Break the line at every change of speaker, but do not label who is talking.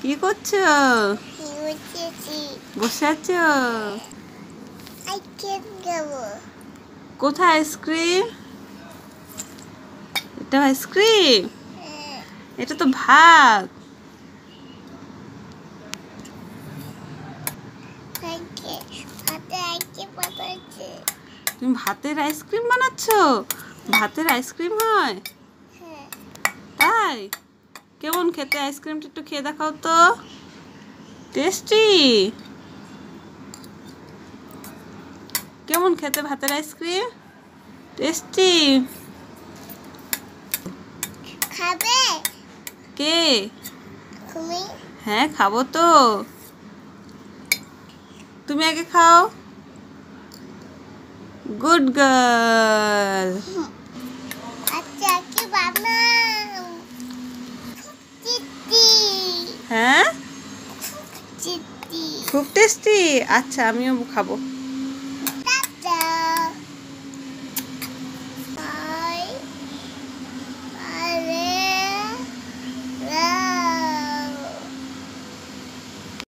কি করছো? বসে আছো? কোথায় আইসক্রিম? এটা আইসক্রিম? এটা তো ভাত। তুমি ভাতের আইসক্রিম বানাচ্ছো? ভাতের আইসক্রিম হয়? তাই? কেমন খেতে? আইসক্রিমটা একটু খেয়ে দেখাও তো। টেস্টি? কেমন খেতে ভাতের আইসক্রিম? টেস্টি?
খাবে
কে?
তুমি?
হ্যাঁ খাবো তো। তুমি আগে খাও। Good girl.
আচ্ছা কি বানাও? চিত্তি
হ্যাঁ
চিত্তি
খুব টেস্টি। আচ্ছা আমিও খাবো।